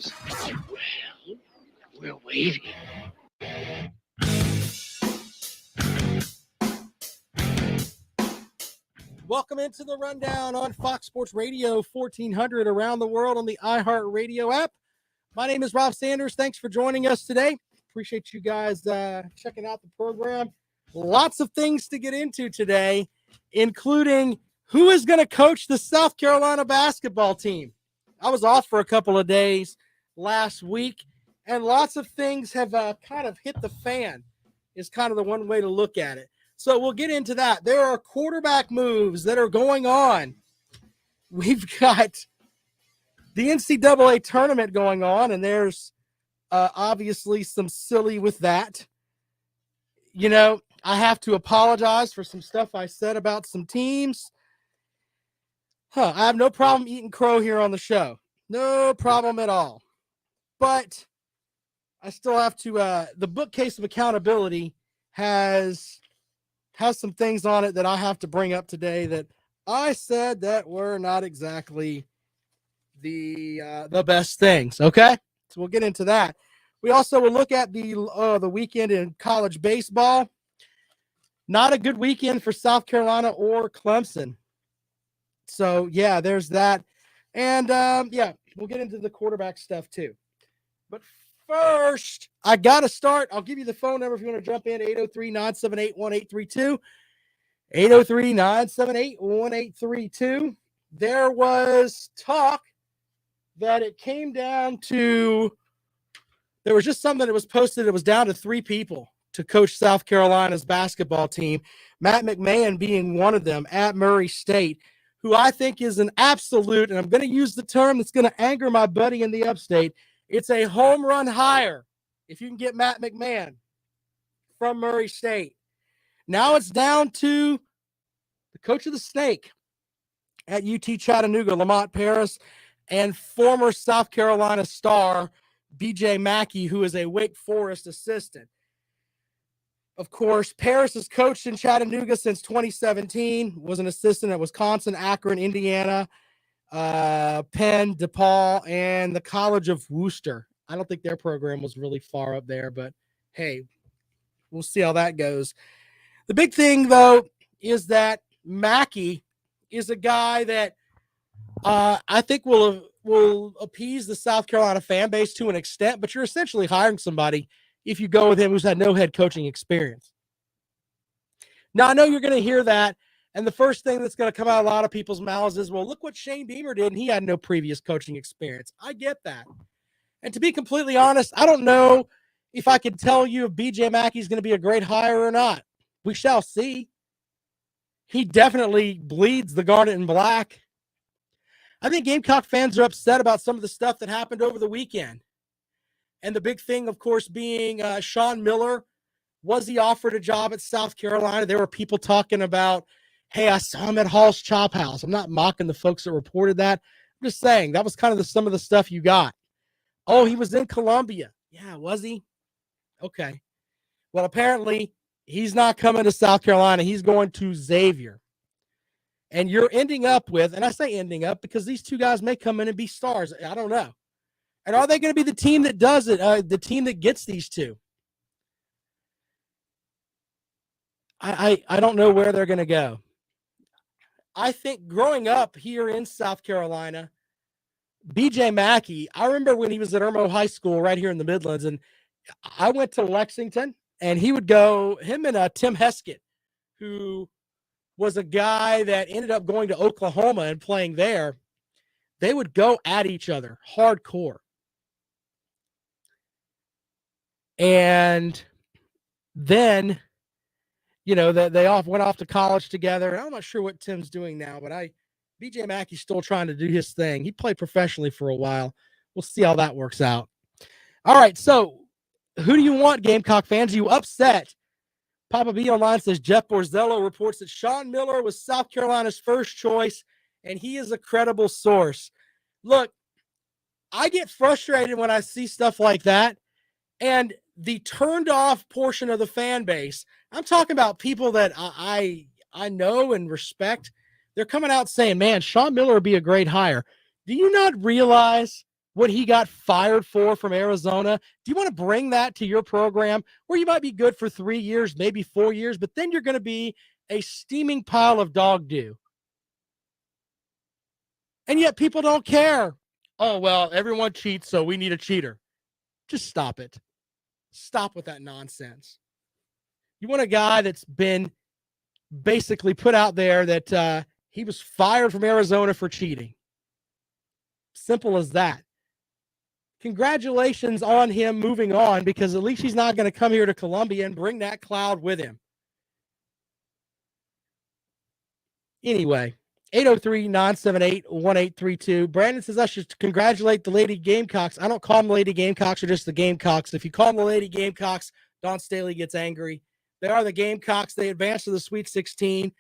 news? Well, we're waiting. Welcome into the Rundown on Fox Sports Radio 1400 around the world on the iHeartRadio app. My name is Rob Sanders. Thanks for joining us today. Appreciate you guys checking out the program. Lots of things to get into today, including who is going to coach the South Carolina basketball team. I was off for a couple of days last week, and lots of things have kind of hit the fan, is kind of the one way to look at it. So we'll get into that. There are quarterback moves that are going on. We've got the NCAA tournament going on, and there's obviously some silly with that. You know, I have to apologize for some stuff I said about some teams. I have no problem eating crow here on the show. No problem at all. But I still have to, the bookcase of accountability has some things on it that I have to bring up today that I said that were not exactly the best things. Okay, so we'll get into that. We also will look at the weekend in college baseball. Not a good weekend for South Carolina or Clemson. So yeah, there's that, and yeah, we'll get into the quarterback stuff too. But first, I got to start. I'll give you the phone number if you want to jump in, 803-978-1832, 803-978-1832. There was talk that it came down to, there was just something that was posted. It was down to 3 people to coach South Carolina's basketball team, Matt McMahon being one of them at Murray State, who I think is an absolute, and I'm going to use the term that's going to anger my buddy in the upstate, it's a home run hire if you can get Matt McMahon from Murray State. Now it's down to the coach of the Snake at UT Chattanooga, Lamont Paris, and former South Carolina star B.J. Mackey, who is a Wake Forest assistant. Of course, Paris has coached in Chattanooga since 2017, was an assistant at Wisconsin, Akron, Indiana, Penn, DePaul, and the College of Worcester. I don't think their program was really far up there, but hey, we'll see how that goes. The big thing, though, is that Mackey is a guy that I think will appease the South Carolina fan base to an extent, but you're essentially hiring somebody if you go with him who's had no head coaching experience. Now, I know you're going to hear that, and the first thing that's going to come out of a lot of people's mouths is, well, look what Shane Beamer did, and he had no previous coaching experience. I get that. And to be completely honest, I don't know if I can tell you if B.J. Mackey's going to be a great hire or not. We shall see. He definitely bleeds the garnet and black. I think Gamecock fans are upset about some of the stuff that happened over the weekend. And the big thing, of course, being Sean Miller. Was he offered a job at South Carolina? There were people talking about, hey, I saw him at Hall's Chop House. I'm not mocking the folks that reported that. I'm just saying that was kind of some of the stuff you got. Oh, he was in Columbia. Yeah, was he? Okay. Well, apparently he's not coming to South Carolina. He's going to Xavier. And you're ending up with, and I say ending up because these two guys may come in and be stars. I don't know. And are they going to be the team that does it, the team that gets these two? I don't know where they're going to go. I think growing up here in South Carolina, B.J. Mackey, I remember when he was at Irmo High School right here in the Midlands, and I went to Lexington, and he would go, him and Tim Heskett, who was a guy that ended up going to Oklahoma and playing there, they would go at each other hardcore. And then, you know, they went off to college together. I'm not sure what Tim's doing now, but B.J. Mackey's still trying to do his thing. He played professionally for a while. We'll see how that works out. All right, so who do you want, Gamecock fans? Are you upset? Papa B Online says Jeff Borzello reports that Sean Miller was South Carolina's first choice, and he is a credible source. Look, I get frustrated when I see stuff like that, and the turned off portion of the fan base, I'm talking about people that I know and respect. They're coming out saying, man, Sean Miller would be a great hire. Do you not realize what he got fired for from Arizona? Do you want to bring that to your program where you might be good for 3 years, maybe 4 years, but then you're going to be a steaming pile of dog do? And yet people don't care. Oh, well, everyone cheats, so we need a cheater. Just stop it. Stop with that nonsense. You want a guy that's been basically put out there that he was fired from Arizona for cheating. Simple as that. Congratulations on him moving on, because at least he's not going to come here to Columbia and bring that cloud with him. Anyway, 803-978-1832. Brandon says I should congratulate the Lady Gamecocks. I don't call them the Lady Gamecocks, or just the Gamecocks. If you call them the Lady Gamecocks, Don Staley gets angry. They are the Gamecocks. They advanced to the Sweet 16.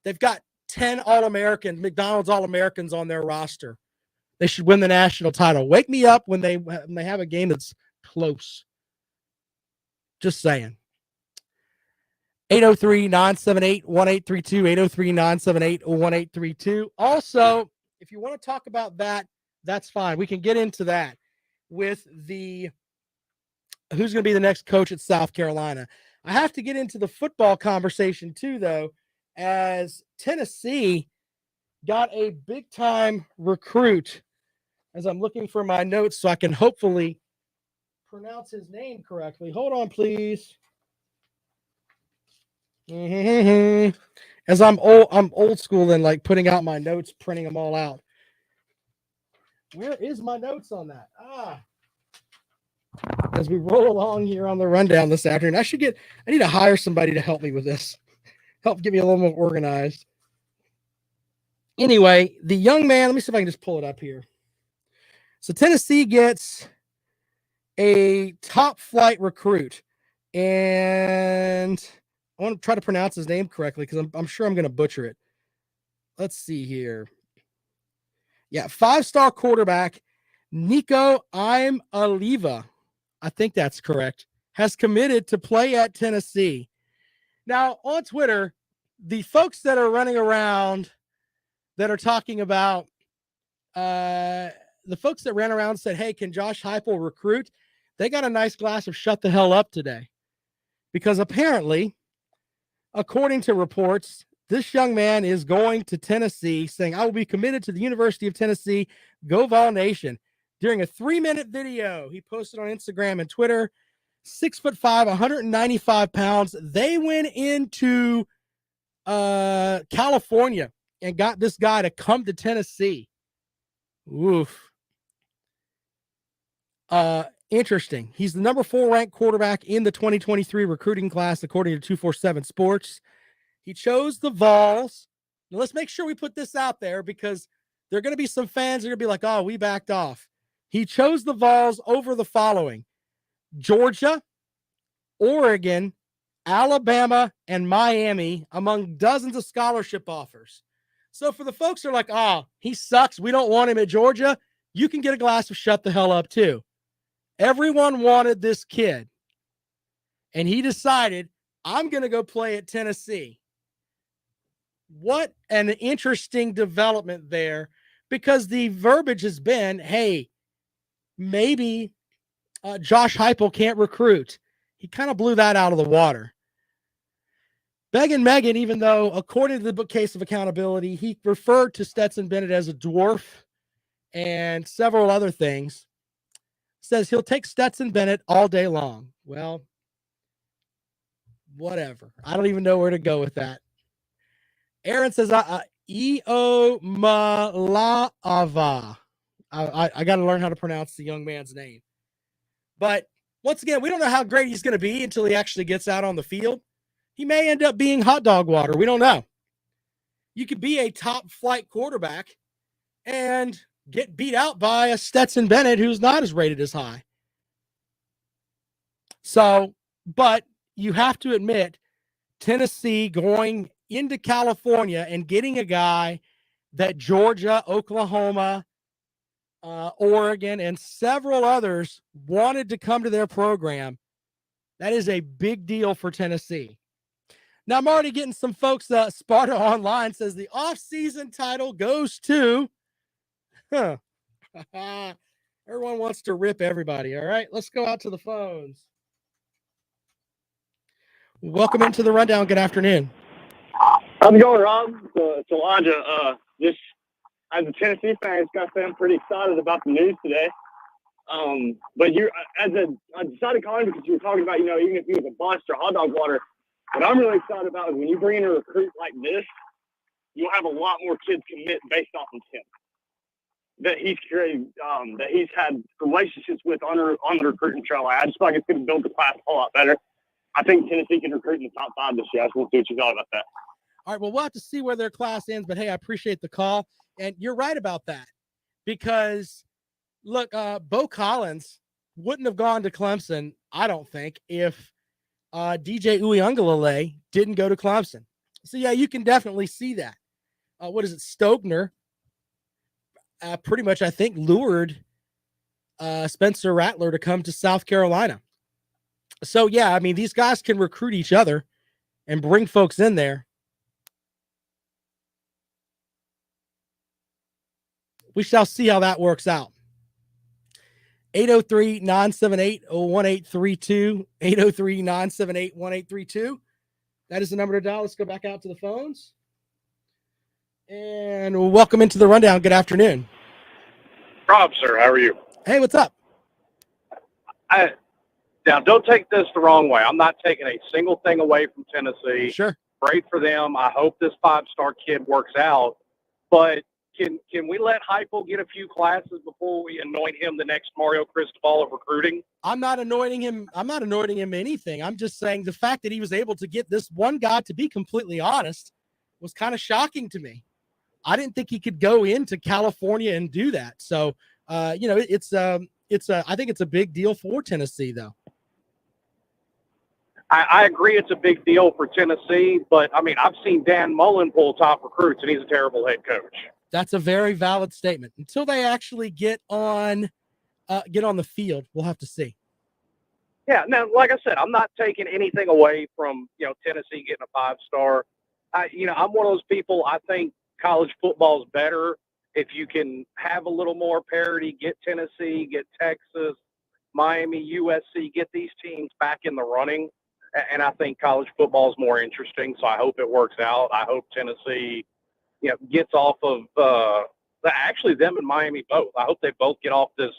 They've got 10 All-Americans, McDonald's All-Americans on their roster. They should win the national title. Wake me up when they have a game that's close. Just saying. 803-978-1832, 803-978-1832. Also, if you want to talk about that, that's fine. We can get into that with the who's going to be the next coach at South Carolina. I have to get into the football conversation too, though, as Tennessee got a big-time recruit, as I'm looking for my notes so I can hopefully pronounce his name correctly. Hold on, please. As I'm old school and like putting out my notes, printing them all out. Where is my notes on that? As we roll along here on the rundown this afternoon, I need to hire somebody to help me with this. Help get me a little more organized. Anyway, the young man, let me see if I can just pull it up here. So Tennessee gets a top flight recruit, and I want to try to pronounce his name correctly because I'm sure I'm going to butcher it. Let's see here. Yeah, 5-star quarterback Nico Iamaleava, I think that's correct, has committed to play at Tennessee. Now, on Twitter, the folks that are running around that are talking about the folks that ran around and said, hey, can Josh Heupel recruit? They got a nice glass of shut the hell up today. Because apparently, according to reports, this young man is going to Tennessee, saying, I will be committed to the University of Tennessee, Go Vol Nation. During a 3-minute video he posted on Instagram and Twitter, 6'5", 195 pounds. They went into California and got this guy to come to Tennessee. Oof. Interesting. He's the number 4 ranked quarterback in the 2023 recruiting class, according to 247 Sports. He chose the Vols. Now, let's make sure we put this out there because there are going to be some fans that are going to be like, oh, we backed off. He chose the Vols over the following: Georgia, Oregon, Alabama, and Miami, among dozens of scholarship offers. So for the folks that are like, oh, he sucks, we don't want him at Georgia, you can get a glass of shut the hell up too. Everyone wanted this kid, and he decided, I'm going to go play at Tennessee. What an interesting development there, because the verbiage has been, hey, maybe Josh Heupel can't recruit. He kind of blew that out of the water. Megan, even though, according to the bookcase of accountability, he referred to Stetson Bennett as a dwarf and several other things, says he'll take Stetson Bennett all day long. Well, whatever. I don't even know where to go with that. Aaron says, Eo Malava. I got to learn how to pronounce the young man's name. But once again, we don't know how great he's going to be until he actually gets out on the field. He may end up being hot dog water. We don't know. You could be a top flight quarterback and get beat out by a Stetson Bennett who's not as rated as high. So, but you have to admit, Tennessee going into California and getting a guy that Georgia, Oklahoma, Oregon, and several others wanted to come to their program, that is a big deal for Tennessee. Now, I'm already getting some folks, Sparta Online says the offseason title goes to, Everyone wants to rip everybody. All right, let's go out to the phones. Welcome into the rundown. Good afternoon. How's it going, Rob? It's Elijah. Just as a Tennessee fan, it's got to say I'm pretty excited about the news today. But I decided to call in because you were talking about, even if he was a bust or hot dog water, what I'm really excited about is when you bring in a recruit like this, you'll have a lot more kids commit based off of him that he's created, that he's had relationships with on the recruiting trail. I just feel like it's going to build the class a whole lot better. I think Tennessee can recruit in the top 5 this year. I just want to see what you thought about that. All right, well, we'll have to see where their class ends, but hey, I appreciate the call. And you're right about that because, look, Bo Collins wouldn't have gone to Clemson, I don't think, if DJ Uiagalelei didn't go to Clemson. So, yeah, you can definitely see that. What is it? Stogner pretty much, I think, lured Spencer Rattler to come to South Carolina. So, yeah, I mean, these guys can recruit each other and bring folks in there. We shall see how that works out. 803-978-1832. 803-978-1832. That is the number to dial. Let's go back out to the phones. And welcome into the rundown. Good afternoon. Rob, sir, how are you? Hey, what's up? Now, don't take this the wrong way. I'm not taking a single thing away from Tennessee. Sure. Great for them. I hope this 5-star kid works out. But can we let Heupel get a few classes before we anoint him the next Mario Cristobal of recruiting? I'm not anointing him anything. I'm just saying the fact that he was able to get this one guy, to be completely honest, was kind of shocking to me. I didn't think he could go into California and do that. So, I think it's a big deal for Tennessee, though. I agree it's a big deal for Tennessee, but, I mean, I've seen Dan Mullen pull top recruits, and he's a terrible head coach. That's a very valid statement. Until they actually get on the field, we'll have to see. Yeah, now, like I said, I'm not taking anything away from, Tennessee getting a 5-star. I'm one of those people, I think college football is better if you can have a little more parity, get Tennessee, get Texas, Miami, USC, get these teams back in the running. And I think college football is more interesting, so I hope it works out. I hope Tennessee, gets off of actually them and Miami both. I hope they both get off this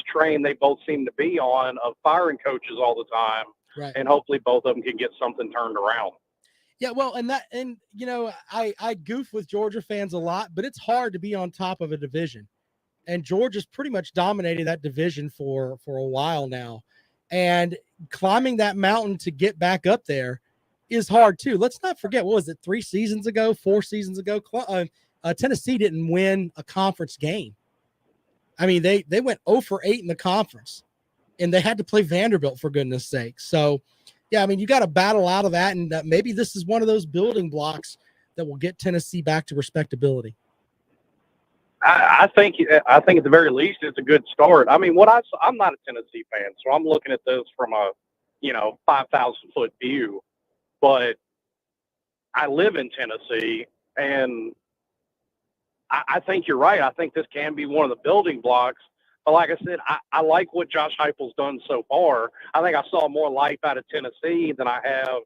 train they both seem to be on of firing coaches all the time, right? And hopefully both of them can get something turned around. Yeah, well, I goof with Georgia fans a lot, but it's hard to be on top of a division, and Georgia's pretty much dominated that division for a while now, and climbing that mountain to get back up there is hard too. Let's not forget, what was it, 4 seasons ago, Tennessee didn't win a conference game. I mean, they went 0 for 8 in the conference, and they had to play Vanderbilt, for goodness sake. So, yeah, I mean, you got to battle out of that, and maybe this is one of those building blocks that will get Tennessee back to respectability. I think at the very least it's a good start. I mean, I'm not a Tennessee fan, so I'm looking at this from a 5,000-foot view. But I live in Tennessee, and I think you're right. I think this can be one of the building blocks. But like I said, I like what Josh Heupel's done so far. I think I saw more life out of Tennessee than I have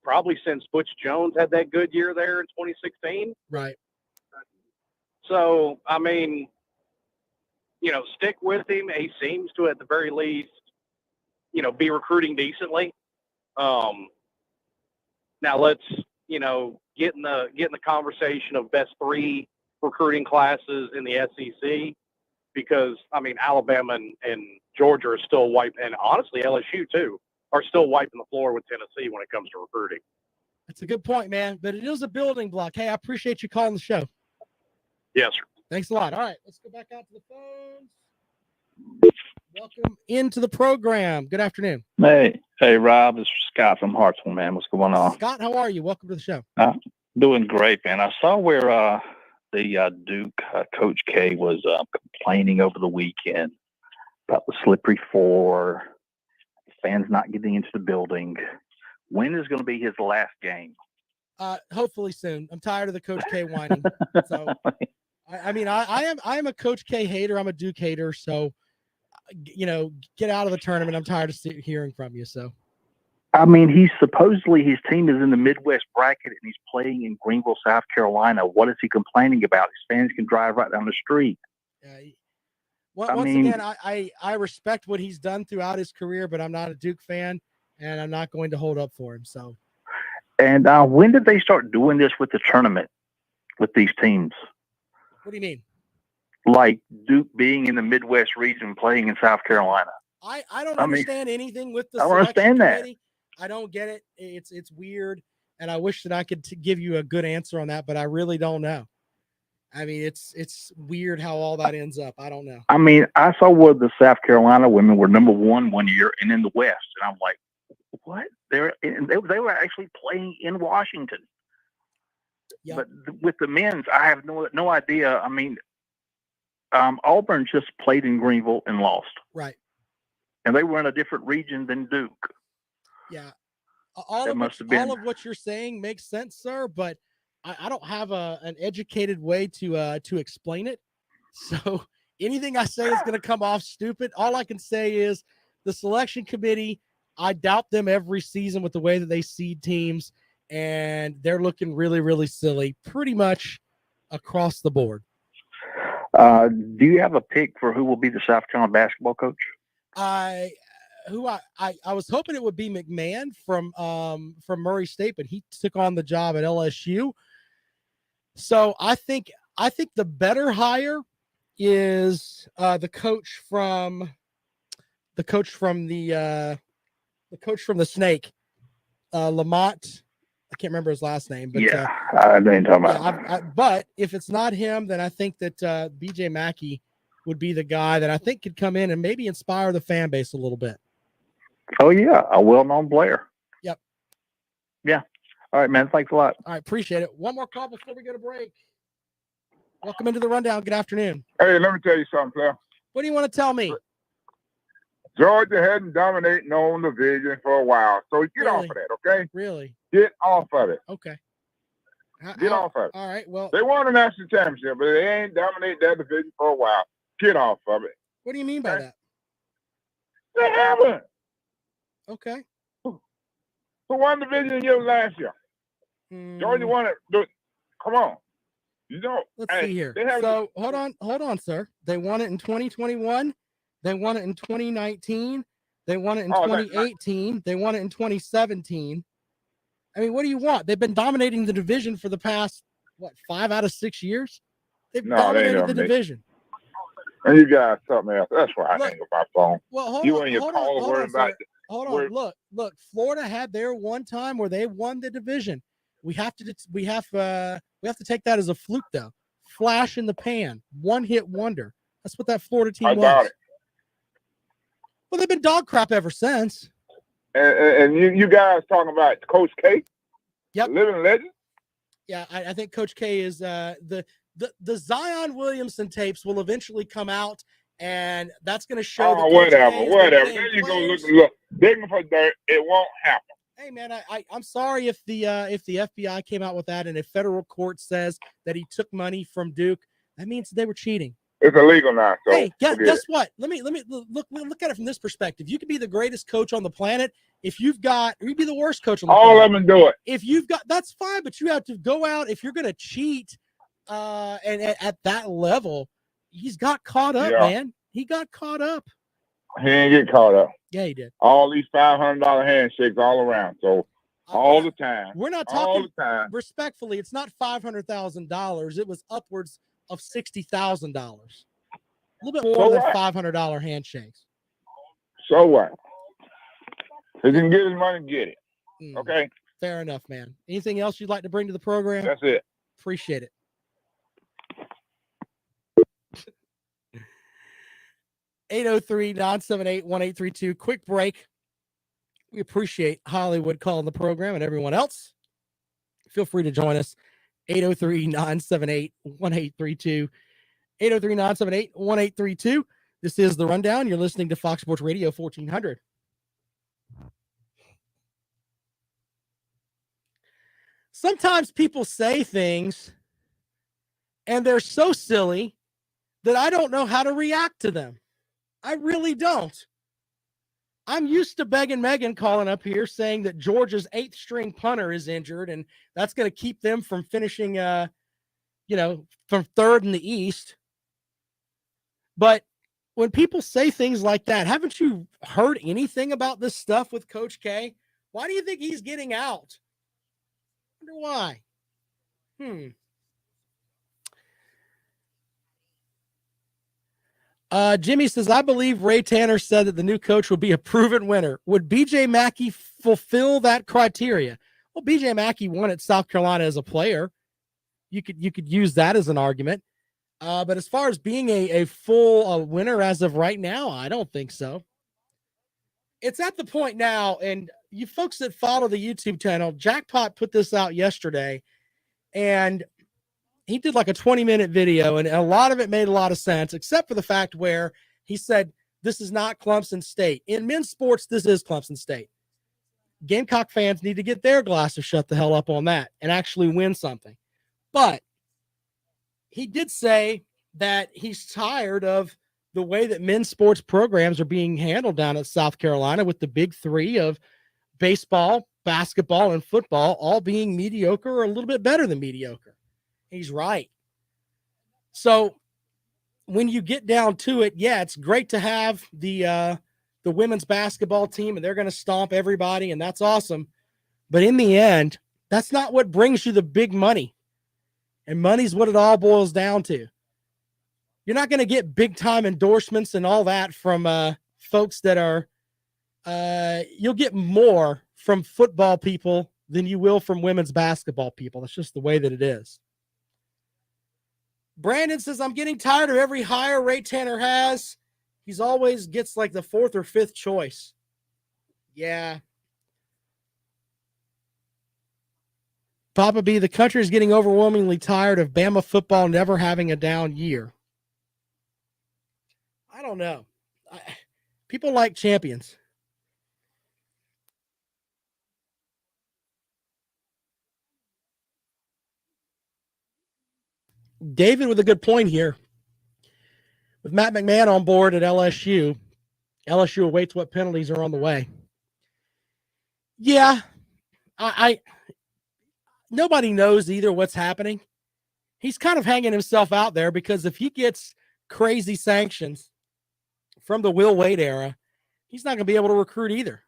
probably since Butch Jones had that good year there in 2016. Right. So, I mean, stick with him. He seems to, at the very least, be recruiting decently. Now let's, get in the conversation of best 3 recruiting classes in the SEC, because, I mean, Alabama and Georgia are still wiping, and honestly, LSU too, are still wiping the floor with Tennessee when it comes to recruiting. That's a good point, man, but it is a building block. Hey, I appreciate you calling the show. Yes, sir. Thanks a lot. All right, let's go back out to the phones. Welcome into the program. Good afternoon. Hey, Rob. This is Scott from Hartsville, man. What's going on? Scott, how are you? Welcome to the show. Doing great, man. I saw where the Duke Coach K was complaining over the weekend about the slippery floor, fans not getting into the building. When is going to be his last game? Hopefully soon. I'm tired of the Coach K whining. So I mean, I am a Coach K hater. I'm a Duke hater. So, get out of the tournament. I'm tired of hearing from you. So, I mean, he's supposedly his team is in the Midwest bracket and he's playing in Greenville, South Carolina. What is he complaining about? His fans can drive right down the street. Once again, I respect what he's done throughout his career, but I'm not a Duke fan, and I'm not going to hold up for him. So, and when did they start doing this with the tournament with these teams? What do you mean? Like Duke being in the Midwest region playing in South Carolina. I don't understand anything with the I don't understand committee. I don't get it. It's weird, and I wish that I could give you a good answer on that, but I really don't know. I mean, it's weird how all that ends up. I don't know. I mean, I saw where the South Carolina women were number 1 year and in the West, and I'm like, what? They were actually playing in Washington. Yep. But with the men's, I have no idea. I mean, Auburn just played in Greenville and lost. Right. And they were in a different region than Duke. Yeah. All of what you're saying makes sense, sir, but I don't have an educated way to explain it. So anything I say is going to come off stupid. All I can say is the selection committee, I doubt them every season with the way that they seed teams, and they're looking really, really silly pretty much across the board. Do you have a pick for who will be the South Carolina basketball coach? I was hoping it would be McMahon from Murray State, but he took on the job at LSU. So I think the better hire is the coach from the Snake, Lamont. I can't remember his last name, but I know you're talking about. But if it's not him, then I think that BJ Mackey would be the guy that I think could come in and maybe inspire the fan base a little bit. Oh yeah, a well-known player. Yep. Yeah. All right, man. Thanks a lot. All right, appreciate it. One more call before we go to break. Welcome into the rundown. Good afternoon. Hey, let me tell you something, Claire. What do you want to tell me? Georgia hadn't dominating on the division for a while, so get off of that, okay? Really? Get off of it. Okay. Get off of it. All right. Well, they won a national championship, but they ain't dominated that division for a while. Get off of it. What do you mean by that? They haven't. Okay. Who won the division year last year? Georgia won it. Come on. You know. Let's see here. So hold on, sir. They won it in 2021. They won it in 2019. They won it in 2018. They won it in 2017. I mean, what do you want? They've been dominating the division for the past, 5 out of 6 years? They've dominated the division. And you got something else. That's why I hang up my phone. Well, hold on. Look. Florida had their one time where they won the division. We have to take that as a fluke, though. Flash in the pan, one hit wonder. That's what that Florida team was. Got it. Well, they've been dog crap ever since. And you guys talking about Coach K? Yep. Living legend? Yeah, I think Coach K is the Zion Williamson tapes will eventually come out, and that's going to show. Whatever. Then you go look, digging for dirt. It won't happen. Hey man, I'm sorry if the FBI came out with that, and if federal court says that he took money from Duke, that means they were cheating. It's illegal now. So hey, guess what? Let me look at it from this perspective. You could be the greatest coach on the planet. If you've got, you'd be the worst coach on the planet. All of them do it. If you've got, that's fine, but you have to go out. If you're going to cheat, and at that level, he's got caught up, man. He got caught up. He didn't get caught up. Yeah, he did. All these $500 handshakes all around. So all the time. We're not talking all the time. Respectfully, it's not $500,000. It was upwards of $60,000. A little bit more than $500 handshakes. So what? He can get his money, get it. Okay. Fair enough, man. Anything else you'd like to bring to the program? That's it. Appreciate it. 803-978-1832. Quick break. We appreciate Hollywood calling the program and everyone else. Feel free to join us. 803-978-1832. 803-978-1832. This is The Rundown. You're listening to Fox Sports Radio 1400. Sometimes people say things And they're so silly that I don't know how to react to them. I really don't. I'm used to begging Megan calling up here saying that Georgia's 8th string punter is injured, and that's going to keep them from finishing, from third in the East. But when people say things like that, haven't you heard anything about this stuff with Coach K? Why do you think he's getting out? I wonder why. Jimmy says, I believe Ray Tanner said that the new coach will be a proven winner. Would B.J. Mackey fulfill that criteria? Well, B.J. Mackey won at South Carolina as a player. You could use that as an argument. But as far as being a full winner as of right now, I don't think so. It's at the point now, and you folks that follow the YouTube channel, Jackpot put this out yesterday, and he did like a 20-minute video, and a lot of it made a lot of sense, except for the fact where he said, this is not Clemson State. In men's sports, this is Clemson State. Gamecock fans need to get their glass of shut the hell up on that and actually win something. But he did say that he's tired of the way that men's sports programs are being handled down at South Carolina, with the big three of baseball, basketball, and football all being mediocre or a little bit better than mediocre. He's right. So when you get down to it, yeah, it's great to have the women's basketball team, and they're going to stomp everybody, and that's awesome. But in the end, that's not what brings you the big money. And money's what it all boils down to. You're not going to get big-time endorsements and all that from folks that are you'll get more from football people than you will from women's basketball people. That's just the way that it is. Brandon says, I'm getting tired of every hire Ray Tanner has. He's always gets like the 4th or 5th choice. Yeah. Papa B, the country is getting overwhelmingly tired of Bama football never having a down year. I don't know. People like champions. David with a good point here. With Matt McMahon on board at LSU, LSU awaits what penalties are on the way. Yeah, I nobody knows either what's happening. He's kind of hanging himself out there, because if he gets crazy sanctions from the Will Wade era, he's not going to be able to recruit either.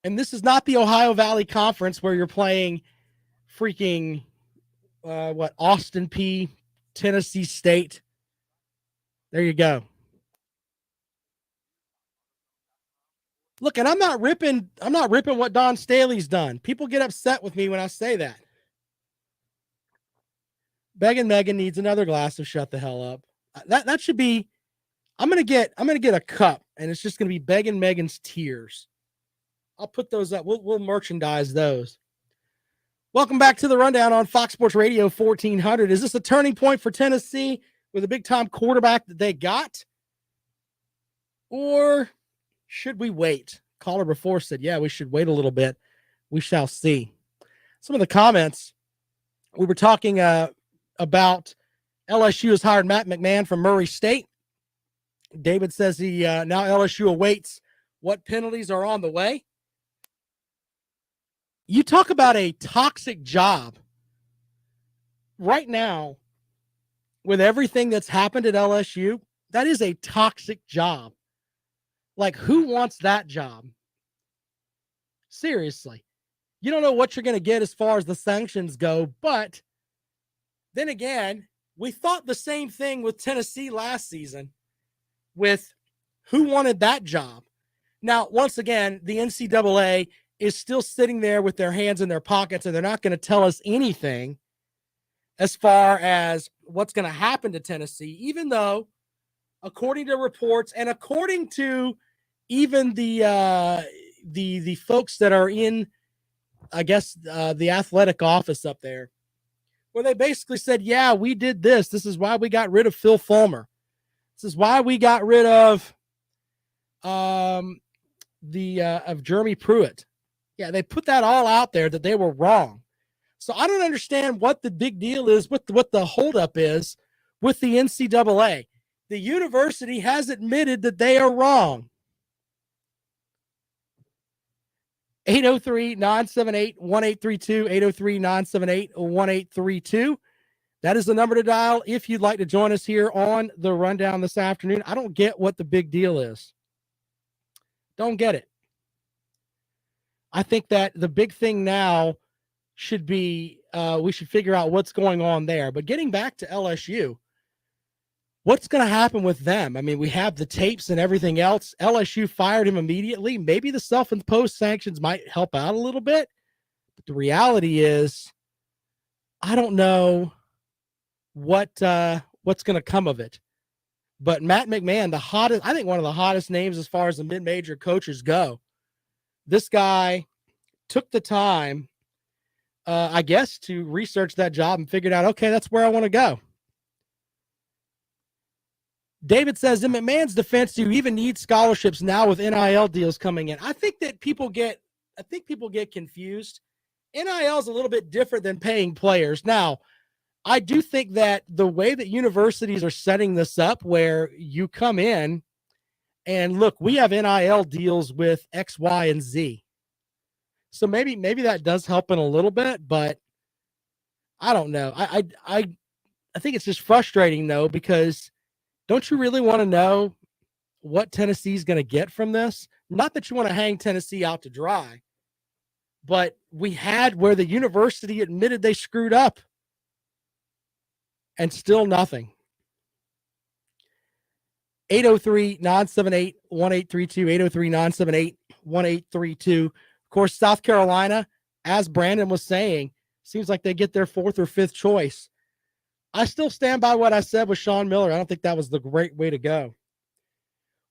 And this is not the Ohio Valley Conference where you're playing freaking Austin P, Tennessee State. There you go. Look, and I'm not ripping what Don Staley's done. People get upset with me when I say that. Begging Megan needs another glass of shut the hell up. That should be. I'm gonna get a cup, and it's just gonna be Begging Megan's tears. I'll put those up. We'll merchandise those. Welcome back to the Rundown on Fox Sports Radio 1400. Is this a turning point for Tennessee with a big-time quarterback that they got? Or should we wait? Caller before said, yeah, we should wait a little bit. We shall see. Some of the comments, we were talking about LSU has hired Matt McMahon from Murray State. David says he now LSU awaits what penalties are on the way. You talk about a toxic job. Right now, with everything that's happened at LSU, that is a toxic job. Like, who wants that job? Seriously. You don't know what you're going to get as far as the sanctions go, but then again, we thought the same thing with Tennessee last season with who wanted that job. Now, once again, the NCAA is still sitting there with their hands in their pockets, and they're not going to tell us anything as far as what's going to happen to Tennessee, even though, according to reports and according to even the folks that are in, I guess, the athletic office up there, where they basically said, yeah, we did this. This is why we got rid of Phil Fulmer. This is why we got rid of Jeremy Pruitt. Yeah, they put that all out there that they were wrong. So I don't understand what the big deal is, what the holdup is with the NCAA. The university has admitted that they are wrong. 803-978-1832, 803-978-1832. That is the number to dial if you'd like to join us here on the rundown this afternoon. I don't get what the big deal is. Don't get it. I think that the big thing now should be we should figure out what's going on there. But getting back to LSU, what's going to happen with them? I mean, we have the tapes and everything else. LSU fired him immediately. Maybe the self-imposed sanctions might help out a little bit. But the reality is, I don't know what's going to come of it. But Matt McMahon, I think one of the hottest names as far as the mid-major coaches go. This guy took the time, I guess, to research that job and figured out, okay, that's where I want to go. David says, in McMahon's defense, do you even need scholarships now with NIL deals coming in? I think people get confused. NIL is a little bit different than paying players. Now, I do think that the way that universities are setting this up, where you come in and look, we have NIL deals with X, Y, and Z. So maybe that does help in a little bit, but I don't know. I think it's just frustrating though, because don't you really want to know what Tennessee's going to get from this? Not that you want to hang Tennessee out to dry, but we had where the university admitted they screwed up and still nothing. 803-978-1832, 803-978-1832. Of course, South Carolina, as Brandon was saying, seems like they get their fourth or fifth choice. I still stand by what I said with Sean Miller. I don't think that was the great way to go.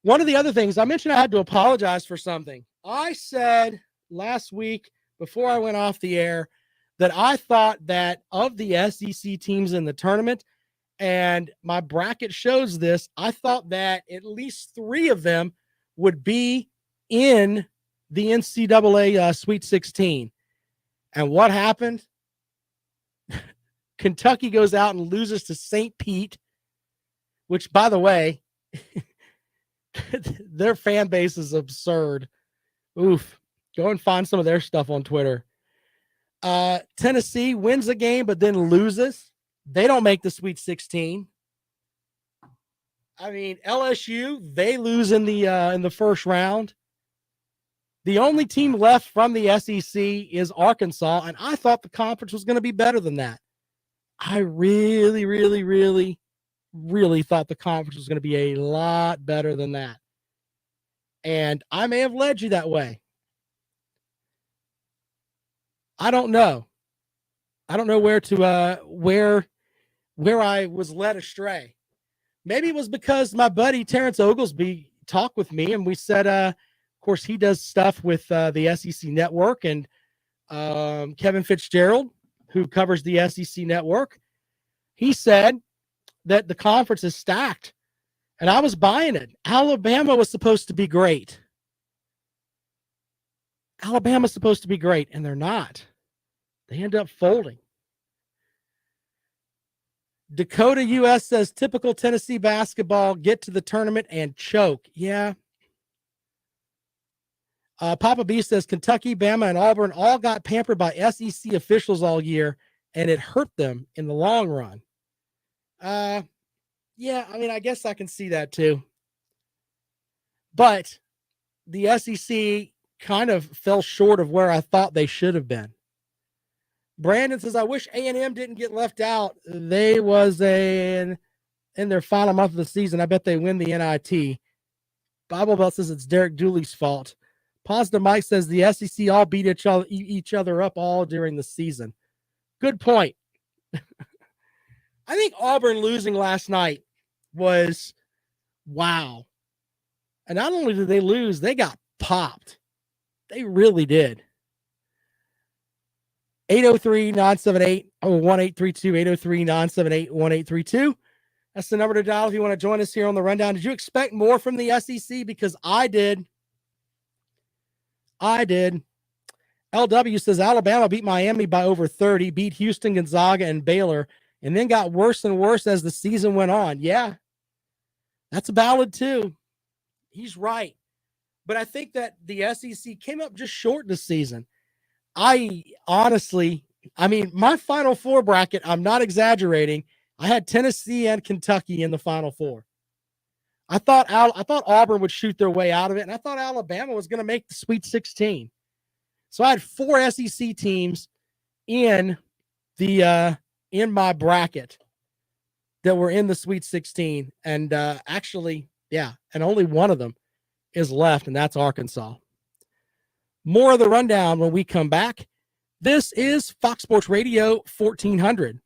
One of the other things, I mentioned I had to apologize for something. I said last week before I went off the air that I thought that of the SEC teams in the tournament, and my bracket shows this, I thought that at least 3 of them would be in the NCAA Sweet 16. And what happened? Kentucky goes out and loses to St. Pete, which, by the way, their fan base is absurd. Oof. Go and find some of their stuff on Twitter. Tennessee wins a game, but then loses. They don't make the Sweet 16. I mean, LSU, they lose in the first round. The only team left from the SEC is Arkansas, and I thought the conference was going to be better than that. I really, really, really, really thought the conference was going to be a lot better than that. And I may have led you that way. I don't know. I don't know where I was led astray. Maybe it was because my buddy Terrence Oglesby talked with me, and we said, of course, he does stuff with the SEC Network, and Kevin Fitzgerald, who covers the SEC Network, he said that the conference is stacked, and I was buying it. Alabama was supposed to be great. Alabama's supposed to be great, and they're not. They end up folding. Dakota US says, typical Tennessee basketball, get to the tournament and choke. Yeah. Papa B says, Kentucky, Bama, and Auburn all got pampered by SEC officials all year, and it hurt them in the long run. Yeah, I mean, I guess I can see that too. But the SEC kind of fell short of where I thought they should have been. Brandon says, I wish A&M didn't get left out. They was in their final month of the season. I bet they win the NIT. Bible Belt says it's Derek Dooley's fault. Positive Mike says the SEC all beat each other up all during the season. Good point. I think Auburn losing last night was wow. And not only did they lose, they got popped. They really did. 803-978-1832, 803-978-1832. That's the number to dial if you want to join us here on the rundown. Did you expect more from the SEC? Because I did. LW says Alabama beat Miami by over 30, beat Houston, Gonzaga, and Baylor, and then got worse and worse as the season went on. Yeah, that's valid too. He's right. But I think that the SEC came up just short this season. I mean, my Final Four bracket, I'm not exaggerating. I had Tennessee and Kentucky in the Final Four. I thought Auburn would shoot their way out of it, and I thought Alabama was going to make the Sweet 16. So I had 4 SEC teams in my bracket that were in the Sweet 16, and actually, yeah, and only one of them is left, and that's Arkansas. More of the rundown when we come back. This is Fox Sports Radio 1400.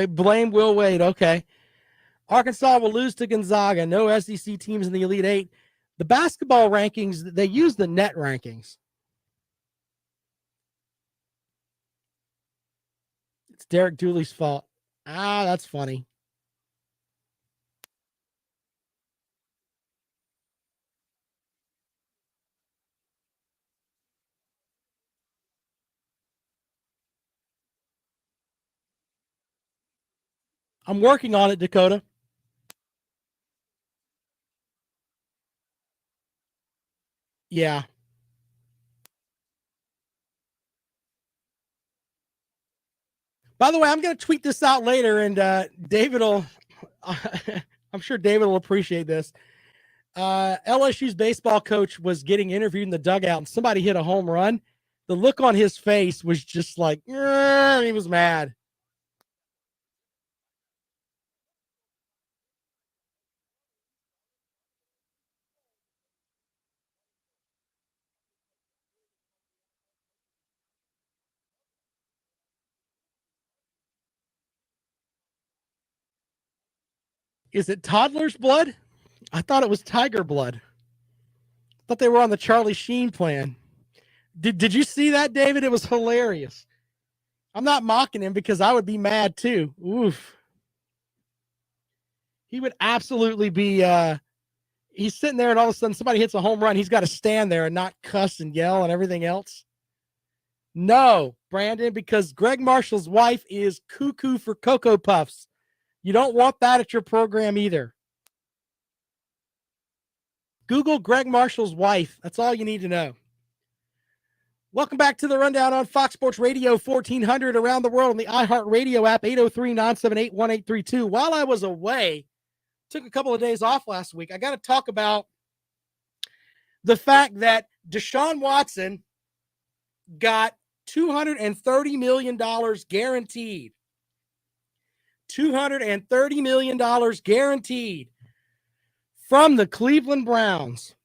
Blame Will Wade. Okay. Arkansas will lose to Gonzaga. No SEC teams in the Elite Eight. The basketball rankings, they use the net rankings. It's Derek Dooley's fault. That's funny. I'm working on it, Dakota. Yeah. By the way, I'm going to tweet this out later, and David will, I'm sure David will appreciate this. LSU's baseball coach was getting interviewed in the dugout, and somebody hit a home run. The look on his face was just like, he was mad. Is it toddler's blood? I thought it was tiger blood. I thought they were on the Charlie Sheen plan. Did you see that, David? It was hilarious. I'm not mocking him because I would be mad too. Oof. He would absolutely be he's sitting there and all of a sudden somebody hits a home run. He's got to stand there and not cuss and yell and everything else. No, Brandon, because Greg Marshall's wife is cuckoo for Cocoa Puffs. You don't want that at your program either. Google Greg Marshall's wife. That's all you need to know. Welcome back to the Rundown on Fox Sports Radio 1400 around the world on the iHeartRadio app, 803-978-1832. While I was away, took a couple of days off last week, I got to talk about the fact that Deshaun Watson got $230 million guaranteed. $230 million guaranteed from the Cleveland Browns.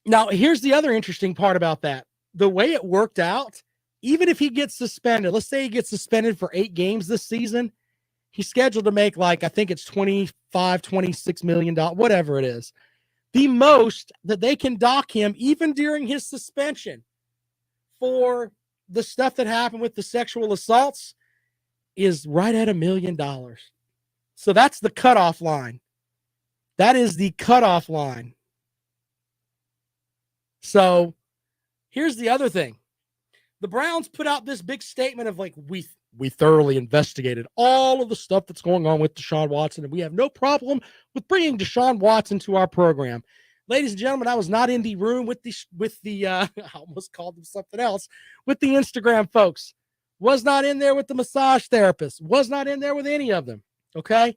Now, here's the other interesting part about that. The way it worked out, even if he gets suspended, let's say he gets suspended for 8 games this season, he's scheduled to make I think it's $26 million, whatever it is. The most that they can dock him, even during his suspension, for the stuff that happened with the sexual assaults is right at $1 million. So that's the cutoff line. That is the cutoff line. So here's the other thing. The Browns put out this big statement of we thoroughly investigated all of the stuff that's going on with Deshaun Watson, and we have no problem with bringing Deshaun Watson to our program. Ladies and gentlemen, I was not in the room with the I almost called them something else, with the Instagram folks. Was not in there with the massage therapist. Was not in there with any of them. Okay?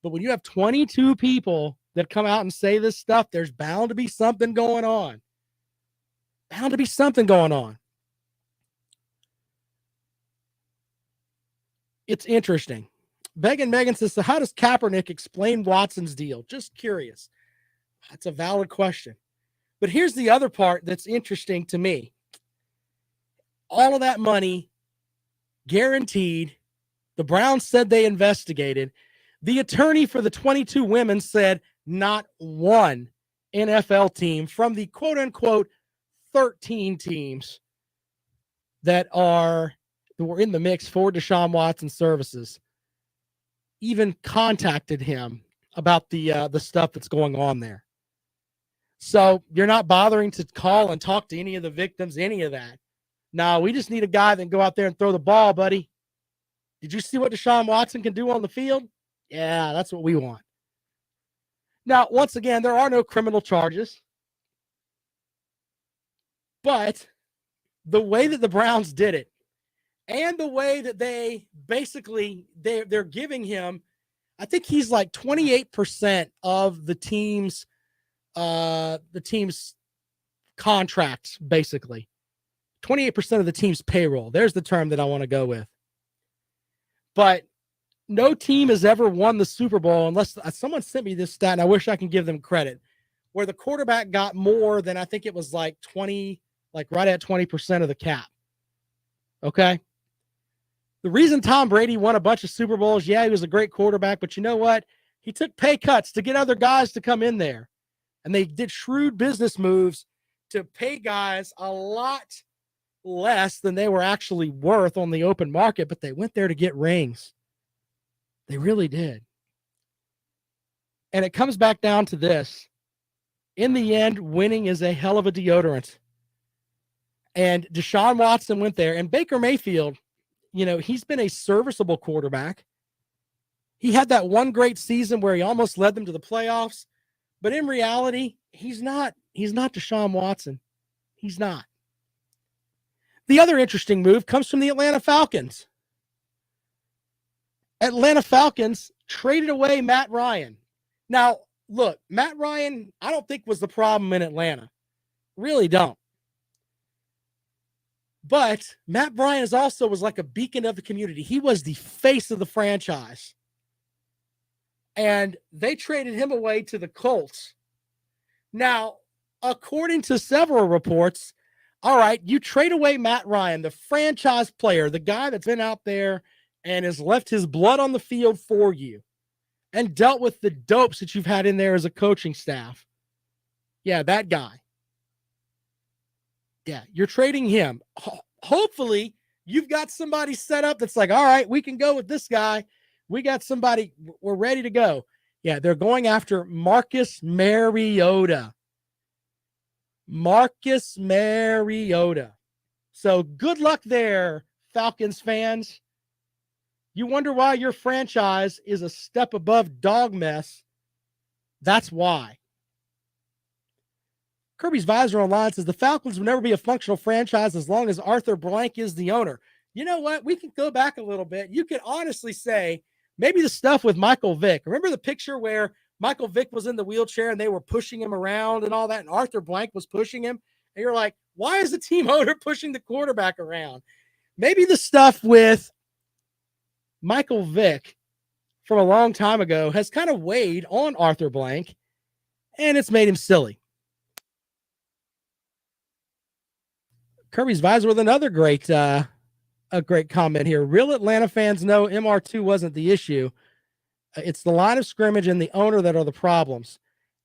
But when you have 22 people that come out and say this stuff, there's bound to be something going on. Bound to be something going on. It's interesting. Megan says, so how does Kaepernick explain Watson's deal? Just curious. That's a valid question. But here's the other part that's interesting to me. All of that money guaranteed. The Browns said they investigated. The attorney for the 22 women said not one NFL team from the quote-unquote 13 teams that were in the mix for Deshaun Watson services even contacted him about the stuff that's going on there. So you're not bothering to call and talk to any of the victims, any of that. No, we just need a guy that can go out there and throw the ball, buddy. Did you see what Deshaun Watson can do on the field? Yeah, that's what we want. Now, once again, there are no criminal charges. But the way that the Browns did it and the way that they basically they're giving him, I think he's like 28% of the team's contracts, basically. 28% of the team's payroll. There's the term that I want to go with. But no team has ever won the Super Bowl unless someone sent me this stat, and I wish I can give them credit, where the quarterback got more than, I think it was like 20, like right at 20% of the cap. Okay? The reason Tom Brady won a bunch of Super Bowls, yeah, he was a great quarterback, but you know what? He took pay cuts to get other guys to come in there. And they did shrewd business moves to pay guys a lot less than they were actually worth on the open market, but they went there to get rings. They really did. And it comes back down to this. In the end, winning is a hell of a deodorant. And Deshaun Watson went there. And Baker Mayfield, you know, he's been a serviceable quarterback. He had that one great season where he almost led them to the playoffs. But in reality, he's not Deshaun Watson. He's not. The other interesting move comes from the Atlanta Falcons. Atlanta Falcons traded away Matt Ryan. Now, look, Matt Ryan, I don't think was the problem in Atlanta. Really don't. But Matt Ryan was like a beacon of the community. He was the face of the franchise. And they traded him away to the Colts. Now, according to several reports, all right, you trade away Matt Ryan, the franchise player, the guy that's been out there and has left his blood on the field for you and dealt with the dopes that you've had in there as a coaching staff. Yeah, that guy. Yeah, you're trading him. Hopefully, you've got somebody set up that's like, all right, we can go with this guy. We got somebody, we're ready to go. Yeah, they're going after Marcus Mariota. Marcus Mariota. So good luck there, Falcons fans. You wonder why your franchise is a step above dog mess. That's why. Kirby's Visor Online says the Falcons will never be a functional franchise as long as Arthur Blank is the owner. You know what? We can go back a little bit. You can honestly say maybe the stuff with Michael Vick. Remember the picture where Michael Vick was in the wheelchair and they were pushing him around and all that, and Arthur Blank was pushing him? And you're like, why is the team owner pushing the quarterback around? Maybe the stuff with Michael Vick from a long time ago has kind of weighed on Arthur Blank, and it's made him silly. Kirby's Visor with another great comment here. Real Atlanta fans know MR2 wasn't the issue. It's the line of scrimmage and the owner that are the problems.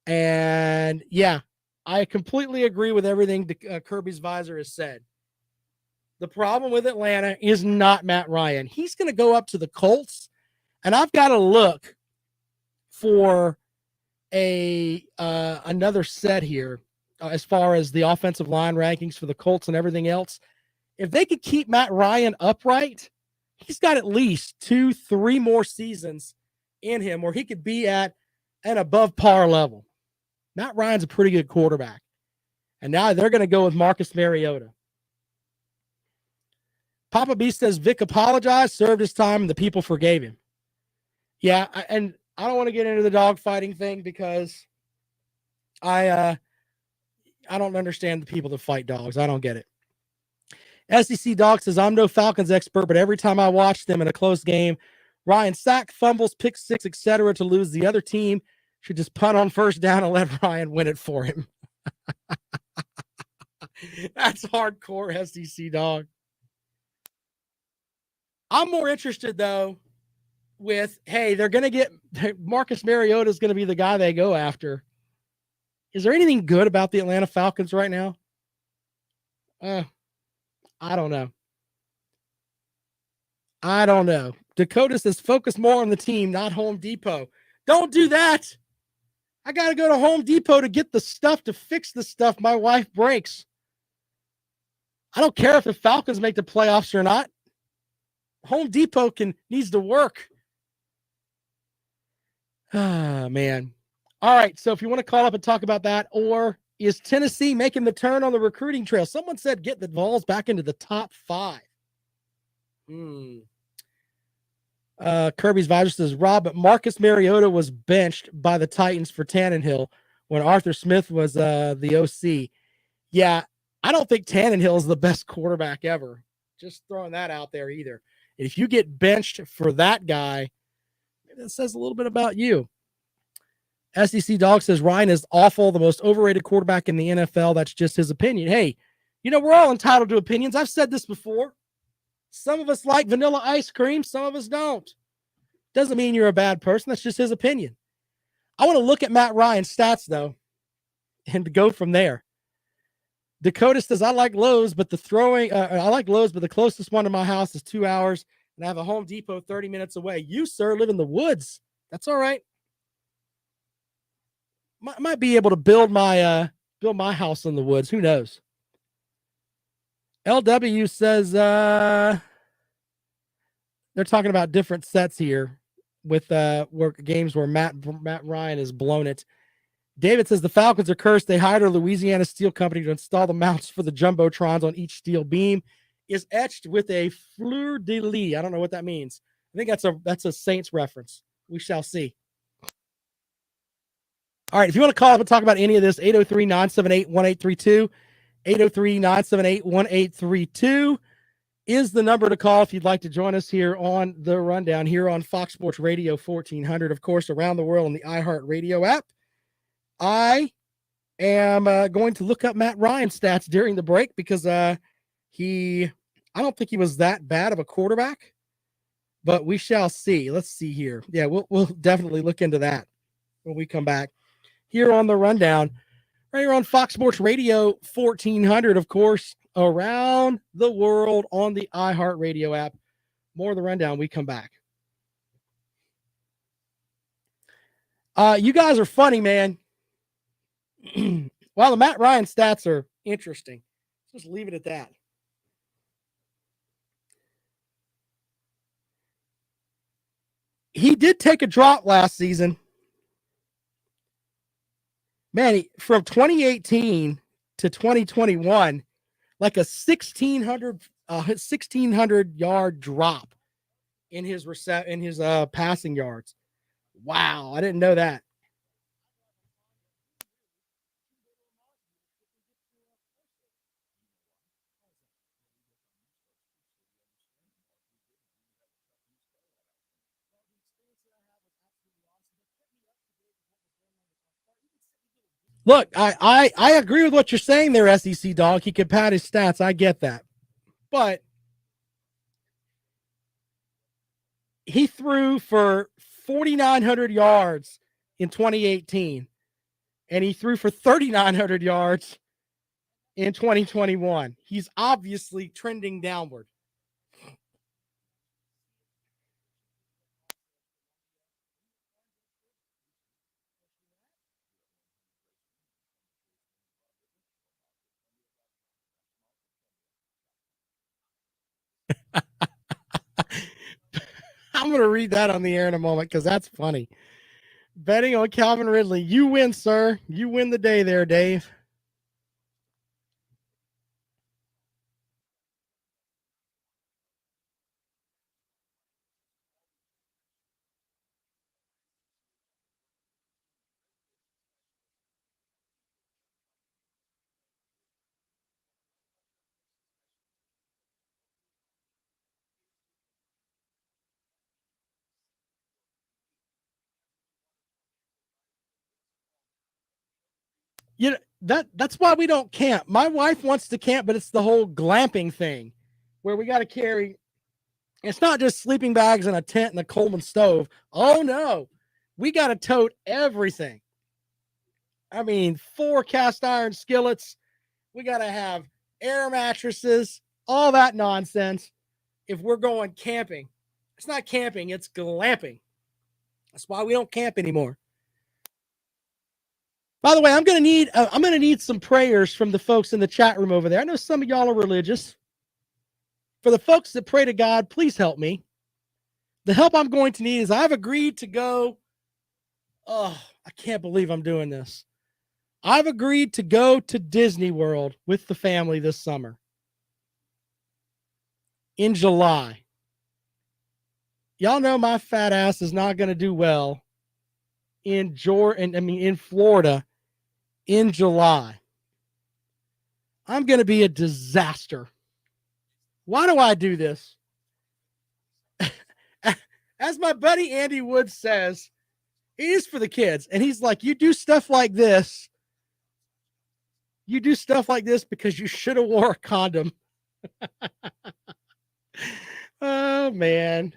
And yeah, I completely agree with everything Kirby's Visor has said. The problem with Atlanta is not Matt Ryan. He's going to go up to the Colts, and I've got to look for another set here as far as the offensive line rankings for the Colts and everything else. If they could keep Matt Ryan upright, he's got at least 2-3 more seasons in him where he could be at an above par level. Matt Ryan's a pretty good quarterback. And now they're going to go with Marcus Mariota. Papa B says Vic apologized, served his time, and the people forgave him. Yeah, and I don't want to get into the dogfighting thing because I don't understand the people that fight dogs. I don't get it. SEC Dog says, I'm no Falcons expert, but every time I watch them in a close game, Ryan sack, fumbles, pick six, etc. to lose, the other team should just punt on first down and let Ryan win it for him. That's hardcore SEC Dog. I'm more interested, though, with, hey, they're going to get Marcus Mariota is going to be the guy they go after. Is there anything good about the Atlanta Falcons right now? I don't know. I don't know. Dakota says focus more on the team, not Home Depot. Don't do that. I got to go to Home Depot to get the stuff to fix the stuff my wife breaks. I don't care if the Falcons make the playoffs or not. Home Depot needs to work. Ah, man. All right. So if you want to call up and talk about that, or is Tennessee making the turn on the recruiting trail? Someone said get the Vols back into the top 5. Kirby's Visor says, Rob, but Marcus Mariota was benched by the Titans for Tannehill when Arthur Smith was the OC. Yeah, I don't think Tannehill is the best quarterback ever. Just throwing that out there either. And if you get benched for that guy, maybe that says a little bit about you. SEC Dog says Ryan is awful, the most overrated quarterback in the NFL. That's just his opinion. Hey, we're all entitled to opinions. I've said this before. Some of us like vanilla ice cream. Some of us don't. Doesn't mean you're a bad person. That's just his opinion. I want to look at Matt Ryan's stats, though, and go from there. Dakota says, I like Lowe's, but the closest one to my house is 2 hours, and I have a Home Depot 30 minutes away. You, sir, live in the woods. That's all right. Might be able to build my house in the woods. Who knows? LW says they're talking about different sets here with games where Matt Ryan has blown it. David says the Falcons are cursed. They hired a Louisiana steel company to install the mounts for the jumbotrons on each steel beam. Is etched with a fleur de lis. I don't know what that means. I think that's a Saints reference. We shall see. All right, if you want to call up and talk about any of this, 803-978-1832, 803-978-1832 is the number to call if you'd like to join us here on the rundown here on Fox Sports Radio 1400, of course, around the world on the iHeartRadio app. I am going to look up Matt Ryan's stats during the break because I don't think he was that bad of a quarterback, but we shall see. Let's see here. Yeah, we'll definitely look into that when we come back here on the rundown, right here on Fox Sports Radio 1400, of course, around the world on the iHeartRadio app. More of the rundown. We come back. You guys are funny, man. Well, the Matt Ryan stats are interesting. Just leave it at that. He did take a drop last season. Man, from 2018 to 2021, like a 1,600 yard drop in his passing yards. Wow, I didn't know that. Look, I agree with what you're saying there, SEC Dog. He could pad his stats. I get that. But he threw for 4,900 yards in 2018, and he threw for 3,900 yards in 2021. He's obviously trending downward. I'm going to read that on the air in a moment because that's funny. Betting on Calvin Ridley. You win, sir. You win the day there, Dave. That's why we don't camp. My wife wants to camp, but it's the whole glamping thing where we got to carry. It's not just sleeping bags and a tent and a Coleman stove. Oh no, we got to tote everything. I mean, 4 cast iron skillets. We got to have air mattresses, all that nonsense. If we're going camping, it's not camping, it's glamping. That's why we don't camp anymore. By the way, I'm gonna need some prayers from the folks in the chat room over there. I know some of y'all are religious. For the folks that pray to God, please help me. The help I'm going to need is I've agreed to go. Oh, I can't believe I'm doing this. I've agreed to go to Disney World with the family this summer. In July. Y'all know my fat ass is not going to do well in Florida in July. I'm going to be a disaster. Why do I do this? As my buddy Andy Wood says, it is for the kids. And he's like, you do stuff like this. You do stuff like this because you should have wore a condom. Oh, man.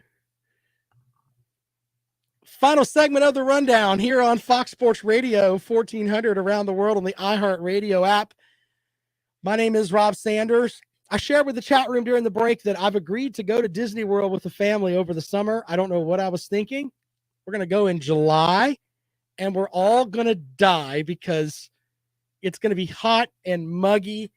Final segment of the rundown here on Fox Sports Radio, 1400 around the world on the iHeartRadio app. My name is Rob Sanders. I shared with the chat room during the break that I've agreed to go to Disney World with the family over the summer. I don't know what I was thinking. We're going to go in July, and we're all going to die because it's going to be hot and muggy.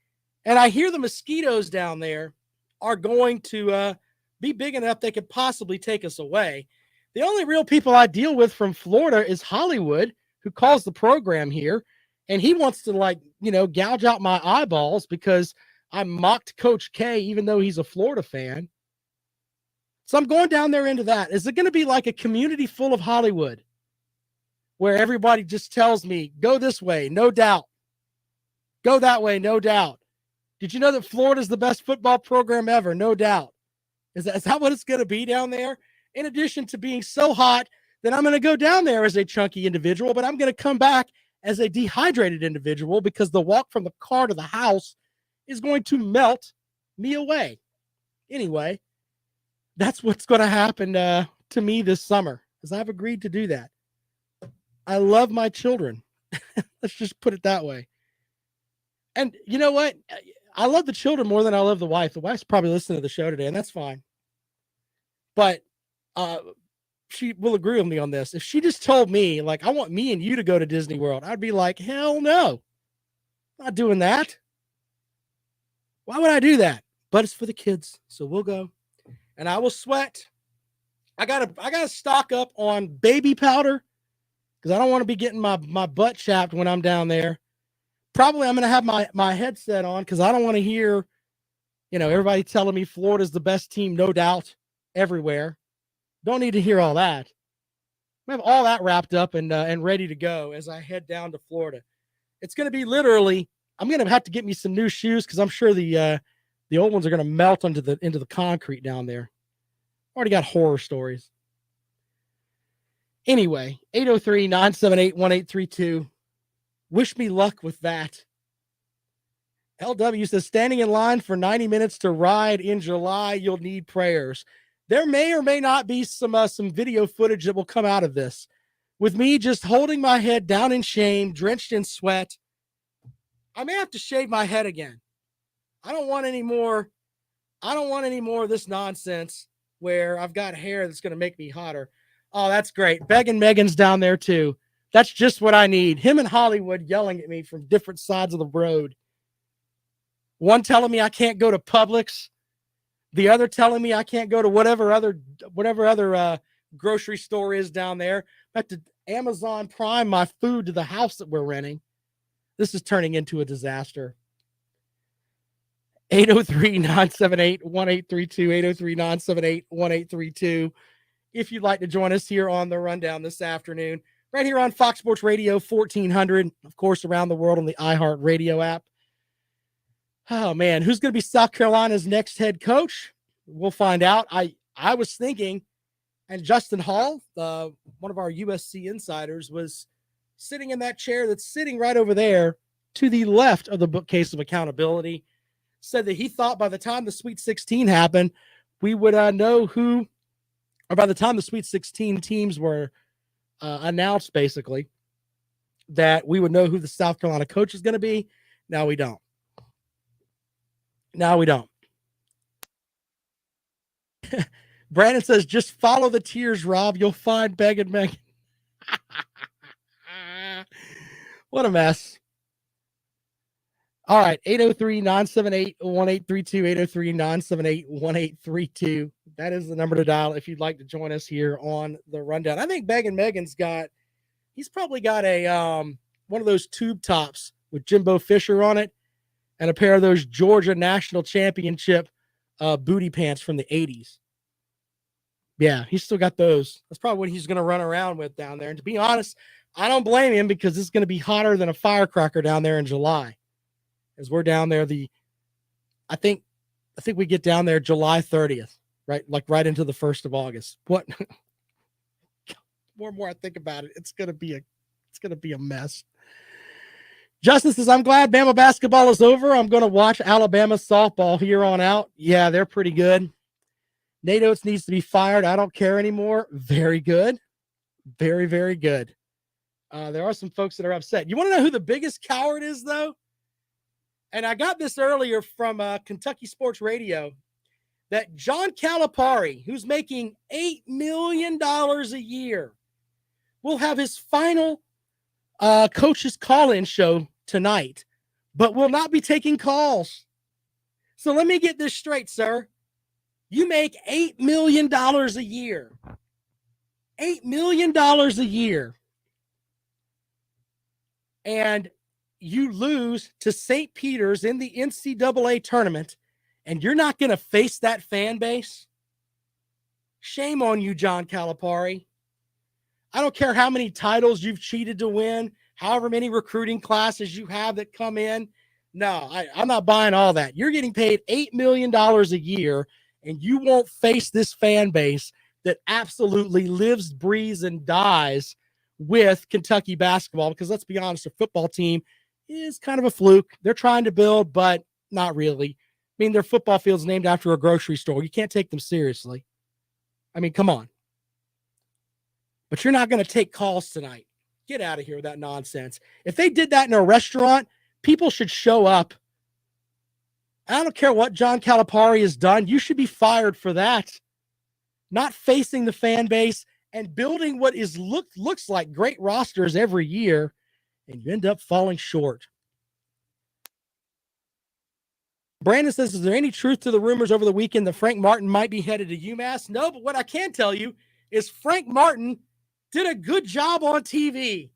And I hear the mosquitoes down there are going to be big enough they could possibly take us away. The only real people I deal with from Florida is Hollywood, who calls the program here. And he wants to gouge out my eyeballs because I mocked Coach K, even though he's a Florida fan. So I'm going down there into that. Is it going to be like a community full of Hollywood where everybody just tells me, go this way, no doubt. Go that way, no doubt. Did you know that Florida's the best football program ever? No doubt. Is that what it's going to be down there? In addition to being so hot that I'm going to go down there as a chunky individual, but I'm going to come back as a dehydrated individual because the walk from the car to the house is going to melt me away. Anyway, that's what's going to happen to me this summer, because I've agreed to do that. I love my children. Let's just put it that way. And you know what? I love the children more than I love the wife. The wife's probably listening to the show today, and that's fine. But she will agree with me on this. If she just told me, like, I want me and you to go to Disney World, I'd be like, hell no. I'm not doing that. Why would I do that? But it's for the kids, so we'll go. And I will sweat. I gotta stock up on baby powder because I don't want to be getting my butt chapped when I'm down there. Probably I'm going to have my headset on because I don't want to hear, everybody telling me Florida's the best team, no doubt, everywhere. Don't need to hear all that. I have all that wrapped up and ready to go as I head down to Florida. It's going to be literally, I'm going to have to get me some new shoes because I'm sure the old ones are going to melt into the concrete down there. Already got horror stories. Anyway, 803-978-1832. Wish me luck with that. LW says, standing in line for 90 minutes to ride in July, you'll need prayers. There may or may not be some video footage that will come out of this. With me just holding my head down in shame, drenched in sweat. I may have to shave my head again. I don't want any more of this nonsense where I've got hair that's going to make me hotter. Oh, that's great. Megan's down there too. That's just what I need. Him and Hollywood yelling at me from different sides of the road. One telling me I can't go to Publix. The other telling me I can't go to whatever other grocery store is down there. I have to Amazon Prime my food to the house that we're renting. This is turning into a disaster. 803-978-1832, 803-978-1832. If you'd like to join us here on the rundown this afternoon, right here on Fox Sports Radio 1400, of course, around the world on the iHeartRadio app. Oh, man, who's going to be South Carolina's next head coach? We'll find out. I was thinking, and Justin Hall, one of our USC insiders, was sitting in that chair that's sitting right over there to the left of the bookcase of accountability, said that he thought by the time the Sweet 16 happened, we would know who, or by the time the Sweet 16 teams were announced, basically, that we would know who the South Carolina coach is going to be. Now we don't. No, we don't. Brandon says, just follow the tears, Rob. You'll find Megan Megan. What a mess. All right, 803-978-1832, 803-978-1832. That is the number to dial if you'd like to join us here on the rundown. I think Megan Megan's he's probably got a one of those tube tops with Jimbo Fisher on it and a pair of those Georgia National Championship booty pants from the 80s. Yeah, he's still got those. That's probably what he's going to run around with down there. And to be honest, I don't blame him because it's going to be hotter than a firecracker down there in July. As we're down there, I think we get down there July 30th, right? Like right into the 1st of August. What? More and more I think about it, it's gonna be a mess. Justin says, I'm glad Bama basketball is over. I'm gonna watch Alabama softball here on out. Yeah, they're pretty good. Nate Oates needs to be fired. I don't care anymore. Very good. Very, very good. There are some folks that are upset. You want to know who the biggest coward is, though? And I got this earlier from Kentucky Sports Radio, that John Calipari, who's making $8 million a year, will have his final coach's call-in show tonight, but will not be taking calls. So let me get this straight, sir. You make $8 million a year. $8 million a year. And you lose to St. Peter's in the NCAA tournament, and you're not going to face that fan base? Shame on you, John Calipari. I don't care how many titles you've cheated to win, however many recruiting classes you have that come in. No, I'm not buying all that. You're getting paid $8 million a year, and you won't face this fan base that absolutely lives, breathes, and dies with Kentucky basketball, because let's be honest, the football team is kind of a fluke. They're trying to build, but not really. I mean, their football field's named after a grocery store. You can't take them seriously. I mean, come on. But you're not going to take calls tonight. Get out of here with that nonsense. If they did that in a restaurant, people should show up. I don't care what John Calipari has done. You should be fired for that. Not facing the fan base and building what looks like great rosters every year, and you end up falling short. Brandon says, is there any truth to the rumors over the weekend that Frank Martin might be headed to UMass? No, but what I can tell you is Frank Martin did a good job on TV.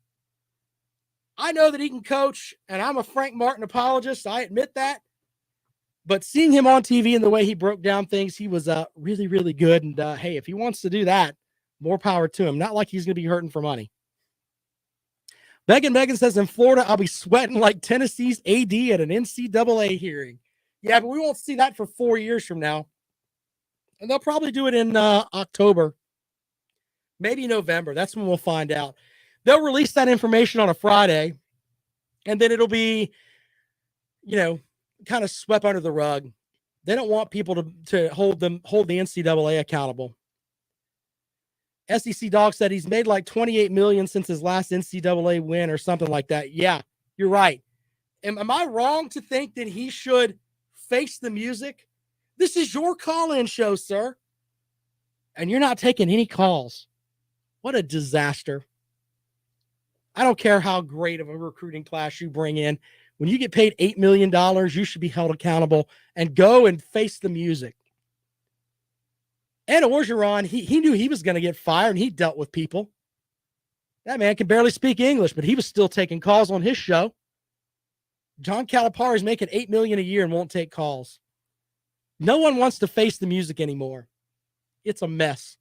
I know that he can coach, and I'm a Frank Martin apologist. I admit that. But seeing him on TV and the way he broke down things, he was really, really good. And, hey, if he wants to do that, more power to him. Not like he's going to be hurting for money. Megan says, in Florida, I'll be sweating like Tennessee's AD at an NCAA hearing. Yeah, but we won't see that for 4 years from now. And they'll probably do it in October, maybe November. That's when we'll find out. They'll release that information on a Friday, and then it'll be, kind of swept under the rug. They don't want people to hold the NCAA accountable. SEC Dog said he's made like $28 million since his last NCAA win or something like that. Yeah, you're right. Am I wrong to think that he should face the music? This is your call-in show, sir. And you're not taking any calls. What a disaster. I don't care how great of a recruiting class you bring in. When you get paid $8 million, you should be held accountable and go and face the music. Ed Orgeron, he knew he was going to get fired, and he dealt with people. That man can barely speak English, but he was still taking calls on his show. John Calipari is making $8 million a year and won't take calls. No one wants to face the music anymore. It's a mess.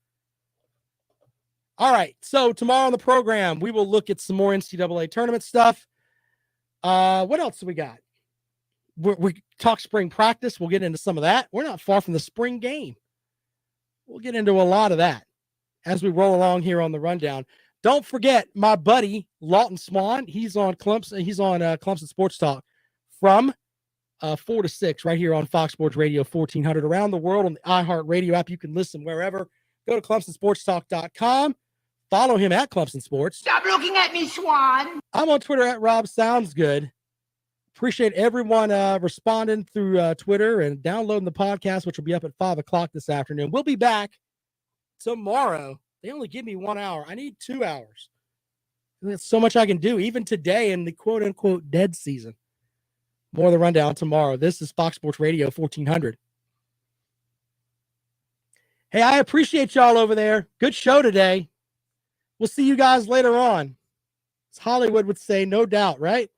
All right, so tomorrow on the program, we will look at some more NCAA tournament stuff. What else do we got? We talk spring practice. We'll get into some of that. We're not far from the spring game. We'll get into a lot of that as we roll along here on the rundown. Don't forget my buddy Lawton Swan. He's on Clemson. He's on Clemson Sports Talk from 4 to 6 right here on Fox Sports Radio 1400 around the world on the iHeartRadio app. You can listen wherever. Go to ClemsonSportsTalk.com. Follow him at Clemson Sports. Stop looking at me, Swan. I'm on Twitter at Rob Sounds Good. Appreciate everyone responding through Twitter and downloading the podcast, which will be up at 5 o'clock this afternoon. We'll be back tomorrow. They only give me 1 hour. I need 2 hours. There's so much I can do, even today in the quote-unquote dead season. More of the rundown tomorrow. This is Fox Sports Radio 1400. Hey, I appreciate y'all over there. Good show today. We'll see you guys later on. As Hollywood would say, no doubt, right?